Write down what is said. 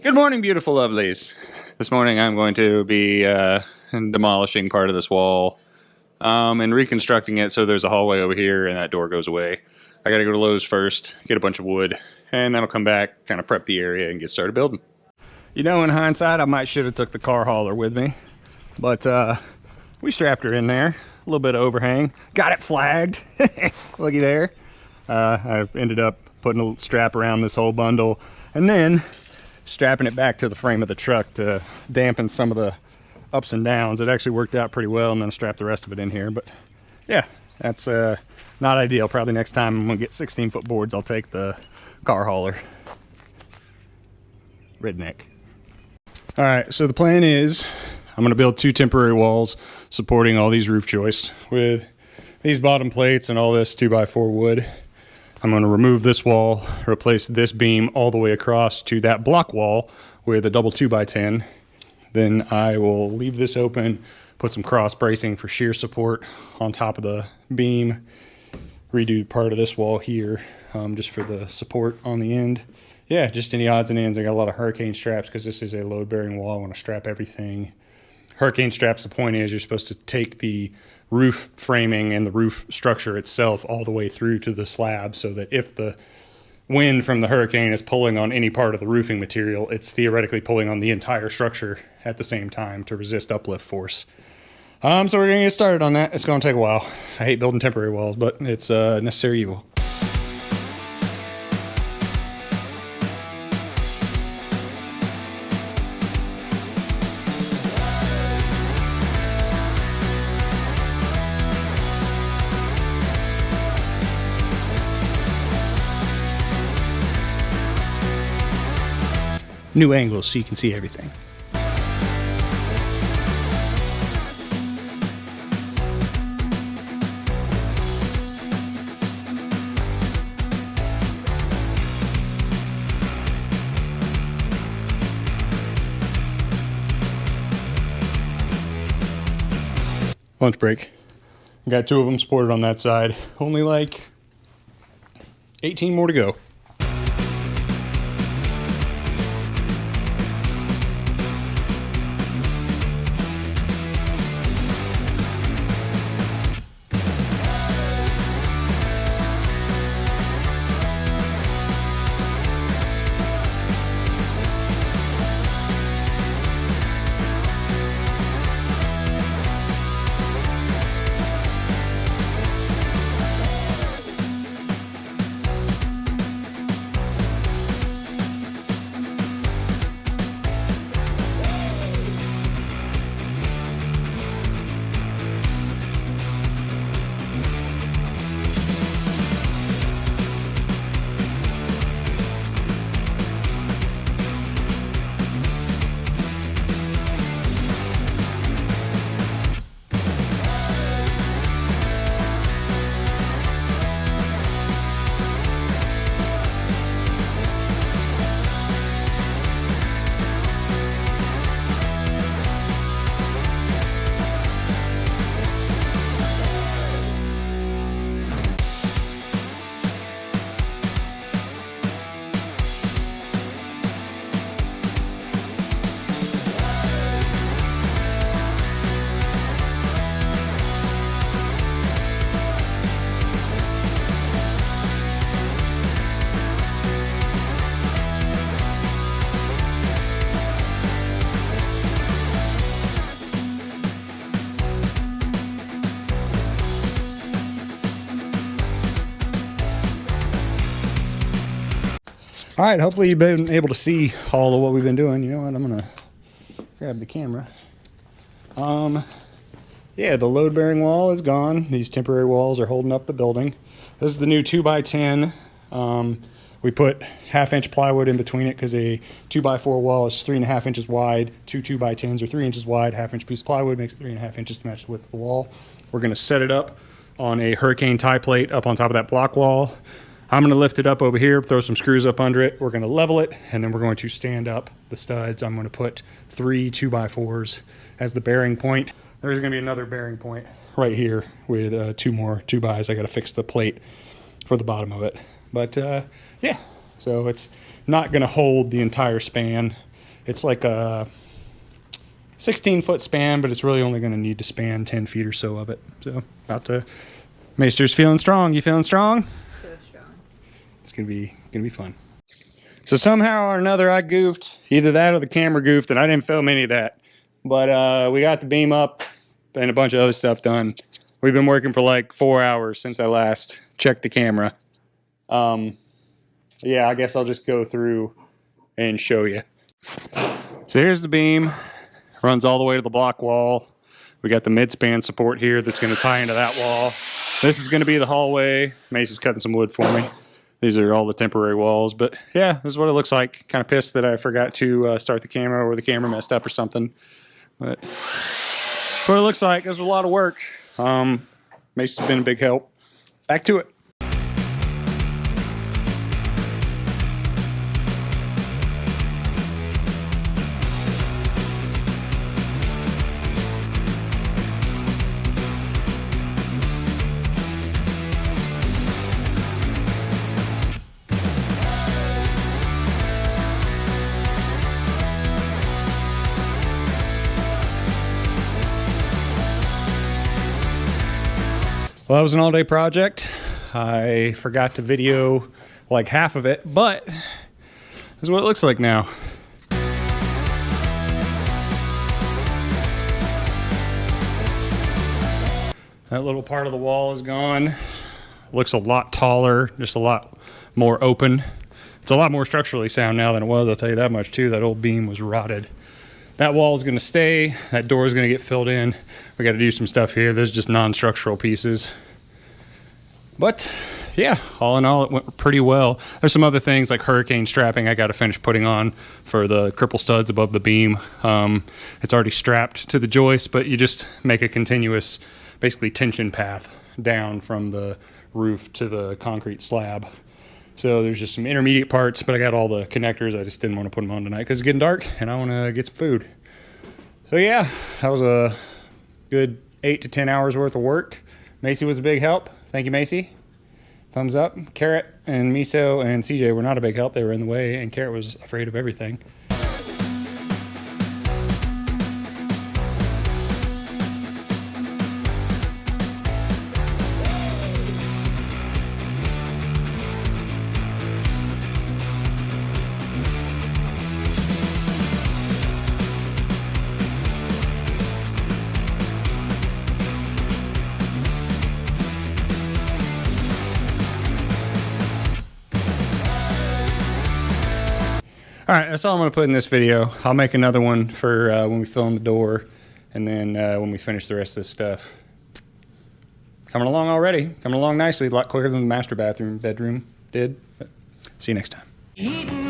Good morning, beautiful lovelies. This morning I'm going to be demolishing part of this wall and reconstructing it so there's a hallway over here and that door goes away. I gotta go to Lowe's first, get a bunch of wood, and then I'll come back, kind of prep the area and get started building. You know, in hindsight, I might should have took the car hauler with me, but we strapped her in there. A little bit of overhang. Got it flagged. Looky there. I ended up putting a strap around this whole bundle and then strapping it back to the frame of the truck to dampen some of the ups and downs. It actually worked out pretty well, and then I strapped the rest of it in here. But yeah, that's not ideal. Probably next time I'm gonna get 16-foot boards, I'll take the car hauler. Redneck. All right, so the plan is I'm gonna build 2 temporary walls supporting all these roof joists with these bottom plates and all this 2x4 wood. I'm going to remove this wall, replace this beam all the way across to that block wall with a double 2x10. Then I will leave this open, put some cross bracing for shear support on top of the beam, redo part of this wall here just for the support on the end. Yeah, just any odds and ends. I got a lot of hurricane straps because this is a load-bearing wall. I want to strap everything. Hurricane straps, the point is you're supposed to take the roof framing and the roof structure itself all the way through to the slab so that if the wind from the hurricane is pulling on any part of the roofing material, it's theoretically pulling on the entire structure at the same time to resist uplift force. So we're going to get started on that. It's going to take a while. I hate building temporary walls, but it's a necessary evil. New angles so you can see everything. Lunch break. Got 2 of them supported on that side. Only like 18 more to go. All right, hopefully you've been able to see all of what we've been doing. You know what, I'm gonna grab the camera. Yeah, the load-bearing wall is gone. These temporary walls are holding up the building. This is the new 2x10. We put 1/2-inch plywood in between it because a 2x4 wall is 3.5 inches wide. 2 2x10s are 3 inches wide. 1/2-inch piece of plywood makes it 3.5 inches to match the width of the wall. We're gonna set it up on a hurricane tie plate up on top of that block wall. I'm going to lift it up over here, throw some screws up under it. We're going to level it, and then we're going to stand up the studs. I'm going to put 3 2x4s as the bearing point. There's going to be another bearing point right here with 2 more 2x. I got to fix the plate for the bottom of it. But yeah, so it's not going to hold the entire span. It's like a 16-foot span, but it's really only going to need to span 10 feet or so of it. So about to. Maester's feeling strong. You feeling strong? So strong. It's gonna be fun. So somehow or another, I goofed. Either that or the camera goofed, and I didn't film any of that. But we got the beam up and a bunch of other stuff done. We've been working for like 4 hours since I last checked the camera. Yeah, I guess I'll just go through and show you. So here's the beam. Runs all the way to the block wall. We got the mid-span support here that's going to tie into that wall. This is going to be the hallway. Macy's cutting some wood for me. These are all the temporary walls. But yeah, this is what it looks like. Kind of pissed that I forgot to start the camera or the camera messed up or something. But that's what it looks like. It was a lot of work. Macy's been a big help. Back to it. Well, that was an all-day project. I forgot to video like half of it, but this is what it looks like now. That little part of the wall is gone. Looks a lot taller, just a lot more open. It's a lot more structurally sound now than it was, I'll tell you that much too. That old beam was rotted. That wall is going to stay. That door is going to get filled in. We got to do some stuff here. There's just non-structural pieces. But yeah, all in all, it went pretty well. There's some other things like hurricane strapping I got to finish putting on for the cripple studs above the beam. It's already strapped to the joist, but you just make a continuous, basically tension path down from the roof to the concrete slab. So there's just some intermediate parts, but I got all the connectors. I just didn't want to put them on tonight because it's getting dark and I want to get some food. So yeah, that was a good 8 to 10 hours worth of work. Macy was a big help. Thank you, Macy. Thumbs up. Carrot and Miso and CJ were not a big help. They were in the way, and Carrot was afraid of everything. All right, that's all I'm going to put in this video. I'll make another one for when we film the door and then when we finish the rest of this stuff. Coming along already. Coming along nicely. A lot quicker than the master bedroom did. But see you next time.